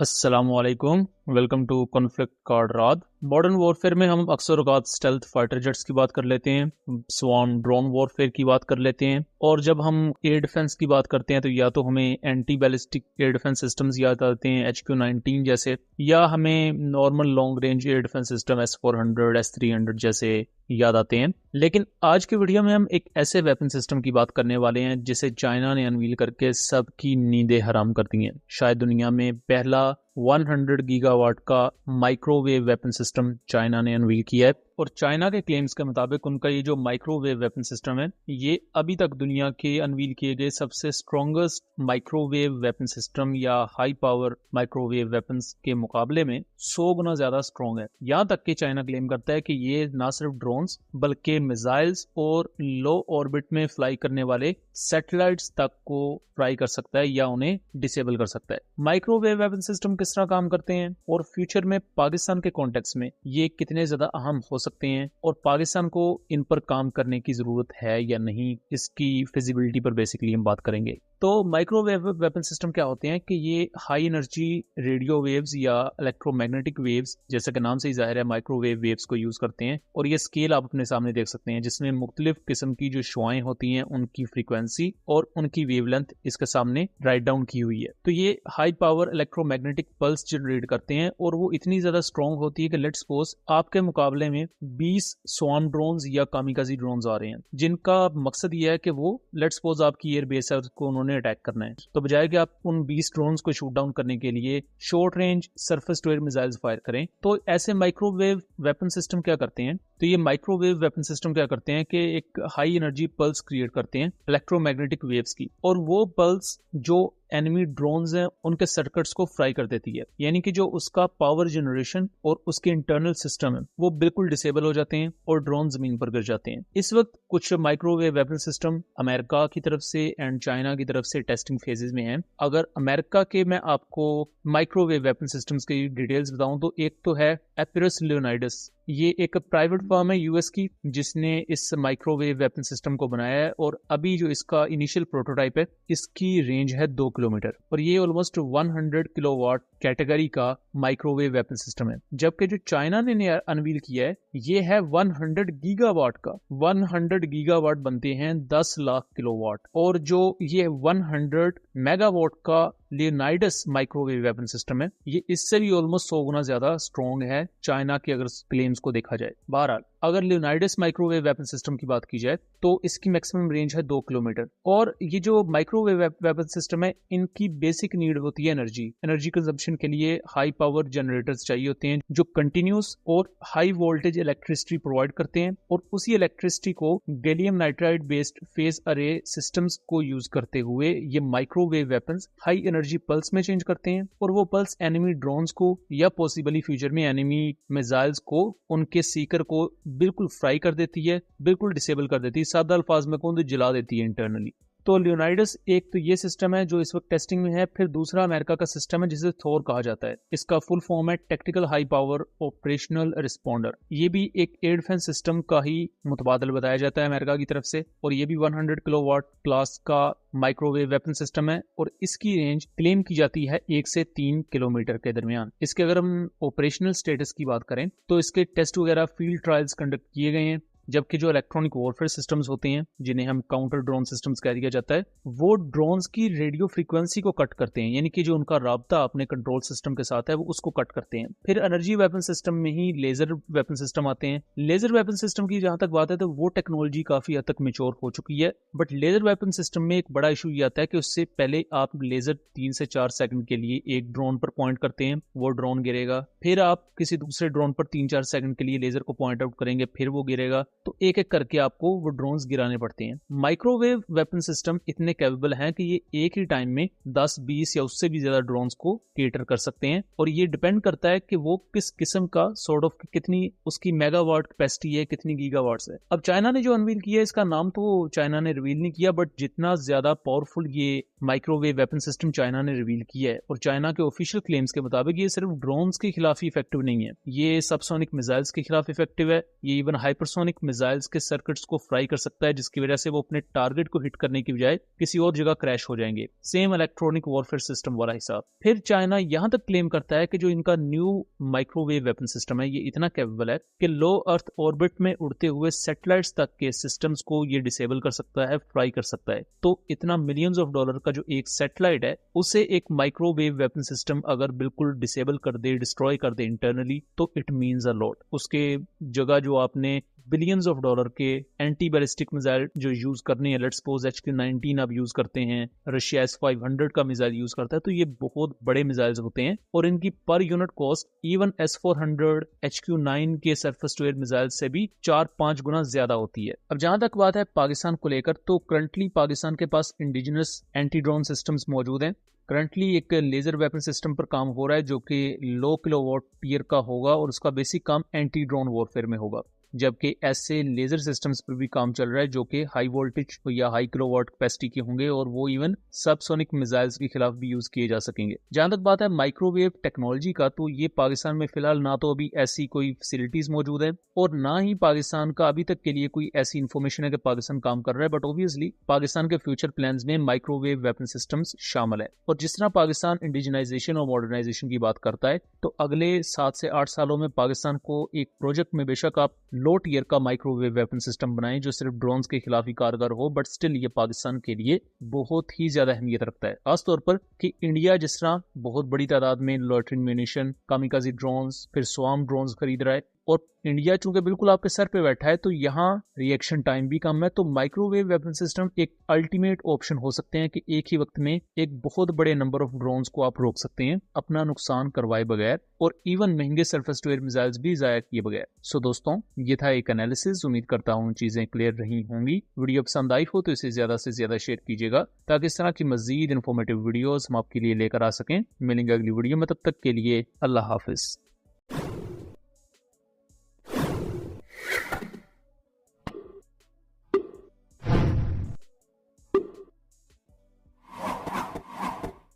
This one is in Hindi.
अस्सलामुअलैकुम। वेलकम टू कॉन्फ्लिक्ट कार्ड रात। मॉडर्न वॉरफेयर में हम अक्सर औकात स्टेल्थ फाइटर जेट्स की बात कर लेते हैं, स्वार्म ड्रोन वॉरफेयर की बात कर लेते हैं, और जब हम एयर डिफेंस की बात करते हैं तो या तो हमें anti ballistic air defence systems याद आते हैं HQ-19 जैसे, या हमें normal long range air defence system S-400 S-300 जैसे याद आते हैं। लेकिन आज के वीडियो में हम एक ऐसे वेपन सिस्टम की बात करने वाले हैं जिसे चाइना ने अनवील करके सबकी नींदें हराम कर दी हैं। शायद दुनिया में पहला 100 गीगावाट का माइक्रोवेव वेपन सिस्टम चाइना ने अनवील किया है, और चाइना के क्लेम्स के मुताबिक उनका ये जो माइक्रोवेव वेपन सिस्टम है ये अभी तक दुनिया के अनवील किए गए सबसे स्ट्रॉन्गेस्ट माइक्रोवेव वेपन सिस्टम या हाई पावर माइक्रोवेव वेपन्स के मुकाबले में 100 गुना ज्यादा स्ट्रॉन्ग है। यहाँ तक कि चाइना क्लेम करता है कि ये ना सिर्फ ड्रोन्स बल्कि मिसाइल्स और लो ऑर्बिट में फ्लाई करने वाले सैटेलाइट्स तक को फ्राई कर सकता है या उन्हें डिसेबल कर सकता है। माइक्रोवेव वेपन सिस्टम किस तरह काम करते हैं और फ्यूचर में पाकिस्तान के कॉन्टेक्स्ट में ये कितने ज्यादा अहम हो सकते हैं, और पाकिस्तान को इन पर काम करने की जरूरत है या नहीं, इसकी फिजिबिलिटी पर बेसिकली हम बात करेंगे। तो माइक्रोवेव वेपन सिस्टम क्या होते हैं कि ये हाई एनर्जी रेडियो वेव्स या इलेक्ट्रोमैग्नेटिक वेव्स, जैसा कि नाम से ही जाहिर है, माइक्रोवेव वेव्स को यूज करते हैं। और ये स्केल आप अपने सामने देख सकते हैं जिसमें मुख्तलिफ किस्म की जो शुआएं होती हैं उनकी फ्रीक्वेंसी और उनकी वेवलेंथ इसके सामने राइट डाउन की हुई है। तो ये high power electromagnetic pulse generate करते हैं, और वो इतनी ज्यादा स्ट्रॉन्ग होती है कि लेट्स सपोज आपके मुकाबले में 20 स्वार्म ड्रोन्स या कामिकाजी ड्रोन्स आ रहे हैं जिनका मकसद ये है कि वो लेट्स सपोज आपकी एयर बेस है उसको उन्होंने अटैक करना है, तो बजाय कि आप उन 20 ड्रोन्स को शूट डाउन करने के लिए short range surface to air missiles fire करें, तो ऐसे माइक्रोवेव वेपन सिस्टम क्या करते हैं, तो ये माइक्रोवेव वेपन सिस्टम क्या करते हैं कि एक हाई एनर्जी पल्स क्रिएट करते हैं इलेक्ट्रोमैग्नेटिक वेव्स की, और वो पल्स जो एनिमी ड्रोन्स हैं उनके सर्किट्स को फ्राई कर देती है। यानी कि जो उसका पावर जनरेशन और उसके इंटरनल सिस्टम है वो बिल्कुल डिसेबल हो जाते हैं और ड्रोन जमीन पर गिर जाते हैं। इस वक्त कुछ माइक्रोवेव वेपन सिस्टम अमेरिका की तरफ से एंड चाइना की तरफ से टेस्टिंग फेजेस में हैं। अगर अमेरिका के मैं आपको माइक्रोवेव वेपन सिस्टम्स की डिटेल्स बताऊं तो एक तो है एपिरस लियोनाइडस। ये एक प्राइवेट फर्म है यूएस की जिसने इस माइक्रोवेव वेपन सिस्टम को बनाया है, और अभी जो इसका इनिशियल प्रोटोटाइप है इसकी रेंज है 2 किलोमीटर, और ये ऑलमोस्ट 100 किलोवाट कैटेगरी का माइक्रोवेव वेपन सिस्टम है। जबकि जो चाइना ने अनवील किया है ये है 100 गीगावाट का। 100 गीगावाट बनते हैं 10 लाख किलोवाट, और जो ये 100 मेगावाट का लियोनाइडस माइक्रोवेव वेपन सिस्टम है ये इससे भी ऑलमोस्ट 100 गुना ज्यादा स्ट्रॉन्ग है चाइना के अगर क्लेम्स को देखा जाए। बहरहाल अगर लियोनाइडस माइक्रोवेव वेपन सिस्टम की बात की जाए तो इसकी मैक्सिमम रेंज है 2 किलोमीटर, और ये जो माइक्रोवेव वेपन सिस्टम है इनकी बेसिक नीड होती है एनर्जी कंजप्शन के लिए हाई पावर जनरेटर्स चाहिए होते हैं जो कंटिन्यूस और हाई वोल्टेज इलेक्ट्रिसिटी प्रोवाइड करते हैं, और उसी इलेक्ट्रिसिटी को गैलियम नाइट्राइड बेस्ड फेज अरे सिस्टम्स को यूज करते हुए ये microwave weapons high energy pulse में चेंज करते हैं, और वो पल्स एनिमी ड्रोन्स को या पॉसिबली फ्यूचर में एनिमी मिसाइल्स को, उनके सीकर को बिल्कुल फ्राई कर देती है, बिल्कुल डिसेबल कर देती है, सादा अल्फाज में कौन तो जला देती है इंटरनली। तो लियोनाइडस एक तो ये सिस्टम है जो इस वक्त टेस्टिंग में है। फिर दूसरा अमेरिका का सिस्टम है जिसे थोर कहा जाता है। इसका फुल फॉर्म है tactical high power operational responder. ये भी एक एयर डिफेंस सिस्टम का ही मुतबादल बताया जाता है अमेरिका की तरफ से, और ये भी 100 किलोवाट क्लास का माइक्रोवेव वेपन सिस्टम है, और इसकी रेंज क्लेम की जाती है 1 से 3 किलोमीटर के दरमियान। इसके अगर हम ऑपरेशनल स्टेटस की बात करें तो इसके टेस्ट वगैरह फील्ड ट्रायल्स कंडक्ट किए गए हैं, जबकि जो इलेक्ट्रॉनिक वॉरफेयर सिस्टम्स होते हैं जिन्हें हम काउंटर ड्रोन सिस्टम्स कह दिया जाता है वो ड्रोन्स की रेडियो फ्रीक्वेंसी को कट करते हैं, यानी कि जो उनका राब्ता अपने कंट्रोल सिस्टम के साथ है वो उसको कट करते हैं। फिर एनर्जी वेपन सिस्टम में ही लेजर वेपन सिस्टम आते हैं। लेजर वेपन सिस्टम की जहां तक बात है तो वो टेक्नोलॉजी काफी हद तक मेच्योर हो चुकी है, बट लेजर वेपन सिस्टम में एक बड़ा इशू ये आता है कि उससे पहले आप लेजर 3 से 4 सेकंड के लिए एक ड्रोन पर पॉइंट करते हैं, वो ड्रोन गिरेगा, फिर आप किसी दूसरे ड्रोन पर 3-4 सेकंड के लिए लेजर को पॉइंट आउट करेंगे, फिर वो गिरेगा, तो एक एक करके आपको वो ड्रोन्स गिराने पड़ते हैं। माइक्रोवेव वेपन सिस्टम इतने कैपेबल हैं कि ये एक ही टाइम में 10, 20 या उससे भी ज्यादा ड्रोन्स को केटर कर सकते हैं, और ये डिपेंड करता है कि वो किस किस्म का सॉर्ट ऑफ कितनी उसकी मेगावाट कैपेसिटी है, कितनी गीगावाट्स है। अब चाइना ने जो अनवील किया इसका नाम तो चाइना ने रिवील नहीं किया, बट जितना ज्यादा पावरफुल ये माइक्रोवेव वेपन सिस्टम चाइना ने रिवील किया है, और चाइना के ऑफिशियल क्लेम्स के मुताबिक ये सिर्फ ड्रोन्स के खिलाफ ही इफेक्टिव नहीं है, ये सबसोनिक मिसाइल्स के खिलाफ इफेक्टिव है, ये इवन हाइपरसोनिक मिसाइल्स के सर्किट्स को फ्राई कर सकता है, जिसकी वजह से वो अपने टारगेट को हिट करने की बजाय किसी और जगह क्रैश हो जाएंगे। सेम इलेक्ट्रॉनिक वॉरफेयर सिस्टम वाला हिसाब। फिर चाइना यहां तक क्लेम करता है कि जो इनका न्यू माइक्रोवेव वेपन सिस्टम है ये इतना कैपेबल है कि लो अर्थ ऑर्बिट में उड़ते हुए सैटेलाइट्स तक के सिस्टम्स को ये डिसेबल कर सकता है, फ्राई कर सकता है। तो इतना मिलियंस ऑफ डॉलर का जो एक सैटेलाइट है उसे एक माइक्रोवेव वेपन सिस्टम अगर बिल्कुल डिसेबल कर दे, डिस्ट्रॉय कर दे इंटरनली, तो इट मीन्स अ लॉट। उसके जगह जो आपने बिलियंस ऑफ डॉलर के एंटी बैलिस्टिक मिसाइल जो यूज करने हैं, लेट्स सपोज HQ-19 आप यूज करते हैं, रशिया S-500 का मिसाइल यूज करता है, तो ये बहुत बड़े मिसाइल्स होते हैं और इनकी per unit cost even S-400 HQ-9 के सरफेस टू एयर मिसाइल से भी 4-5 गुना ज्यादा होती है। अब जहां तक बात है पाकिस्तान को लेकर, तो करंटली पाकिस्तान के पास इंडिजिनस एंटी ड्रोन सिस्टम्स मौजूद हैं। करंटली एक लेजर वेपन सिस्टम पर काम हो रहा है जो कि लो किलोवाट टियर का होगा और उसका बेसिक काम एंटी ड्रोन वॉरफेयर में होगा, जबकि ऐसे लेजर सिस्टम्स पर भी काम चल रहा है जो कि हाई वोल्टेज या हाई किलोवाट कैपेसिटी के होंगे और वो इवन सबसोनिक मिसाइल्स के खिलाफ भी यूज किए जा सकेंगे। जहां तक बात है माइक्रोवेव टेक्नोलॉजी का, तो ये पाकिस्तान में फिलहाल ना तो अभी ऐसी कोई फैसिलिटीज मौजूद है और ना ही पाकिस्तान का अभी तक के लिए कोई ऐसी इन्फॉर्मेशन है कि पाकिस्तान काम कर रहा है, बट ऑब्वियसली पाकिस्तान के फ्यूचर प्लान्स में माइक्रोवेव वेपन सिस्टम्स शामिल है। और जिस तरह पाकिस्तान इंडिजिनाइजेशन और मॉडर्नाइजेशन की बात करता है, तो अगले 7 से 8 सालों में पाकिस्तान को एक प्रोजेक्ट में बेशक आप लो टियर का माइक्रोवेव वेपन सिस्टम बनाएं जो सिर्फ ड्रोन्स के खिलाफ ही कारगर हो, बट स्टिल ये पाकिस्तान के लिए बहुत ही ज्यादा अहमियत रखता है, खासतौर पर कि इंडिया जिस तरह बहुत बड़ी तादाद में लॉयटरिंग म्यूनिशन, कामिकाजी ड्रोन्स, फिर स्वार्म ड्रोन्स खरीद रहा है और इंडिया चूंकि बिल्कुल आपके सर पे बैठा है तो यहाँ रिएक्शन टाइम भी कम है। तो माइक्रोवेव वेपन सिस्टम एक अल्टीमेट ऑप्शन हो सकते हैं कि एक ही वक्त में एक बहुत बड़े नंबर ऑफ ड्रोन्स को आप रोक सकते हैं अपना नुकसान करवाए बगैर और इवन महंगे सरफेस टू एयर मिसाइल्स भी जाया किए बगैर। सो दोस्तों, ये था एक एनालिसिस। उम्मीद करता हूँ चीजें क्लियर रही होंगी। वीडियो पसंद आई हो तो इसे ज्यादा से ज्यादा शेयर कीजिएगा ताकि इस तरह की मजीद इन्फॉर्मेटिव वीडियोस हम आपके लिए लेकर आ सकें। मिलेंगे अगली वीडियो में, तब तक के लिए अल्लाह हाफिज।